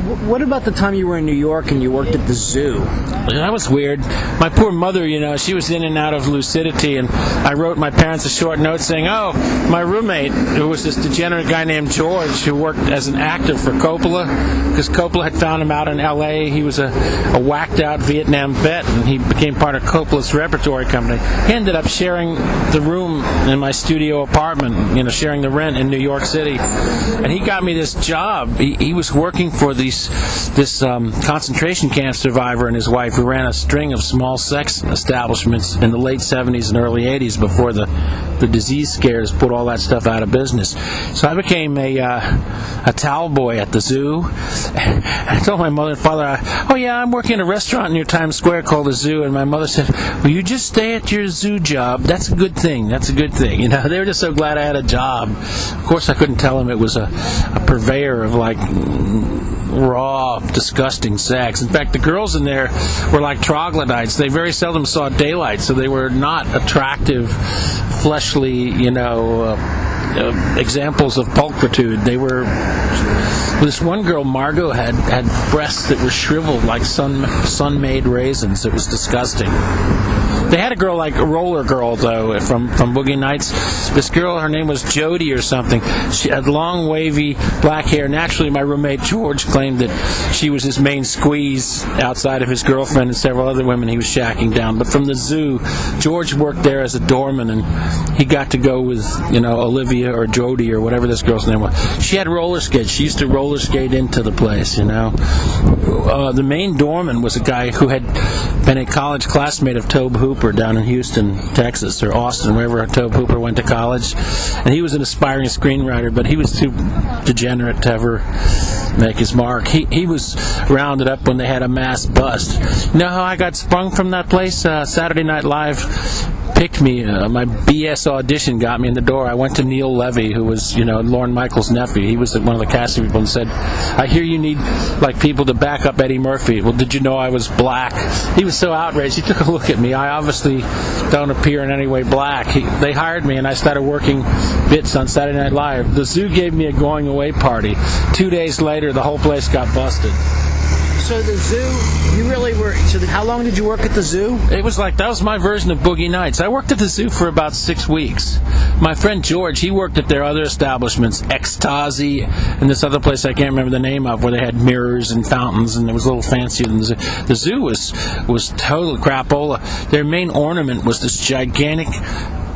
What about the time you were in New York and you worked at the zoo? That was weird. My poor mother, you know, she was in and out of lucidity, and I wrote my parents a short note saying, oh, my roommate, who was this degenerate guy named George, who worked as an actor for Coppola, because Coppola had found him out in L.A. He was a whacked-out Vietnam vet, and he became part of Coppola's repertory company. He ended up sharing the room in my studio apartment, you know, sharing the rent in New York City, and he got me this job. He was working for this concentration camp survivor and his wife, who ran a string of small sex establishments in the late 70s and early 80s before the disease scares put all that stuff out of business. So I became a towel boy at the zoo. I told my mother and father, oh yeah, I'm working at a restaurant near Times Square called the Zoo, and my mother said, well, you just stay at your zoo job. That's a good thing. That's a good thing. You know, they were just so glad I had a job. Of course, I couldn't tell them it was a purveyor of like raw, disgusting sex. In fact, the girls in there were like troglodytes. They very seldom saw daylight, so they were not attractive, fleshly, you know, examples of pulchritude. They were. This one girl, Margot, had breasts that were shriveled like sun-made raisins. It was disgusting. They had a girl like Roller Girl, though, from Boogie Nights. This girl, her name was Jody or something. She had long, wavy, black hair. Naturally, my roommate George claimed that she was his main squeeze outside of his girlfriend and several other women he was shacking down. But from the zoo, George worked there as a doorman, and he got to go with, you know, Olivia or Jody or whatever this girl's name was. She had roller skates. She used to roller skate into the place, you know. The main doorman was a guy who had been a college classmate of Tobe Hooper down in Houston, Texas, or Austin, wherever Tobe Hooper went to college. And he was an aspiring screenwriter, but he was too degenerate to ever make his mark. He was rounded up when they had a mass bust. You know how I got sprung from that place? Saturday Night Live picked me. My BS audition got me in the door. I went to Neil Levy, who was, you know, Lorne Michaels' nephew. He was one of the casting people, and said, I hear you need like people to back up Eddie Murphy. Well, did you know I was black? He was so outraged. He took a look at me. I obviously don't appear in any way black. They hired me, and I started working bits on Saturday Night Live. The zoo gave me a going away party. 2 days later, the whole place got busted. So the zoo, you really were, so how long did you work at the zoo? It was like, that was my version of Boogie Nights. I worked at the zoo for about 6 weeks. My friend George, he worked at their other establishments, Ecstasy, and this other place I can't remember the name of, where they had mirrors and fountains, and it was a little fancier than the zoo. The zoo was total crapola. Their main ornament was this gigantic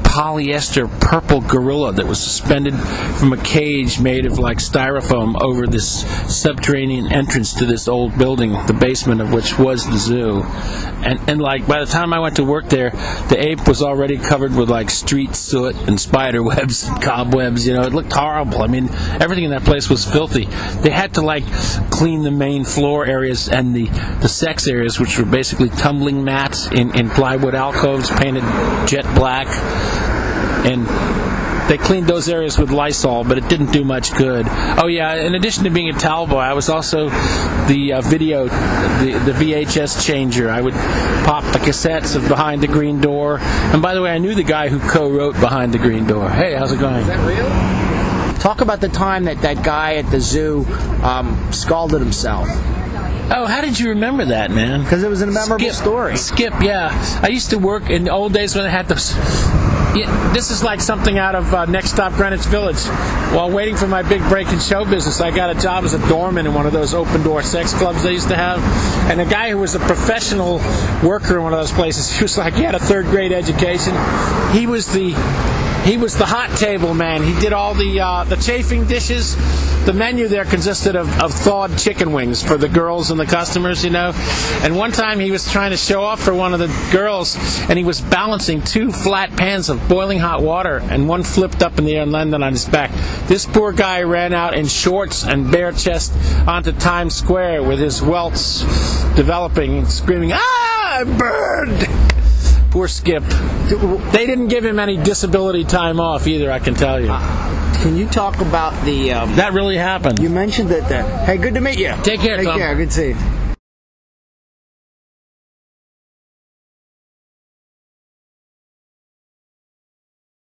polyester purple gorilla that was suspended from a cage made of like styrofoam over this subterranean entrance to this old building, the basement of which was the zoo. And like by the time I went to work there, the ape was already covered with like street soot and spider webs and cobwebs. You know, it looked horrible. I mean, everything in that place was filthy. They had to like clean the main floor areas and the sex areas, which were basically tumbling mats in plywood alcoves painted jet black. And they cleaned those areas with Lysol, but it didn't do much good. Oh yeah, in addition to being a towel boy, I was also the the VHS changer. I would pop the cassettes of Behind the Green Door. And by the way, I knew the guy who co-wrote Behind the Green Door. Hey, how's it going? Is that real? Talk about the time that guy at the zoo scalded himself. Oh, how did you remember that, man? Because it was a memorable story. Skip, yeah. I used to work in the old days when I had those. Yeah, this is like something out of Next Stop Greenwich Village. While waiting for my big break in show business, I got a job as a doorman in one of those open-door sex clubs they used to have. And a guy who was a professional worker in one of those places, he was like, he had a third-grade education. He was the hot table man. He did all the chafing dishes. The menu there consisted of thawed chicken wings for the girls and the customers, you know. And one time he was trying to show off for one of the girls, and he was balancing 2 flat pans of boiling hot water, and one flipped up in the air and landed on his back. This poor guy ran out in shorts and bare chest onto Times Square with his welts developing, screaming, "Ah, I'm burned!" Poor Skip. They didn't give him any disability time off either, I can tell you. Can you talk about the... that really happened. You mentioned that... Hey, good to meet you. Take care, Tom. Take care. Good to see you.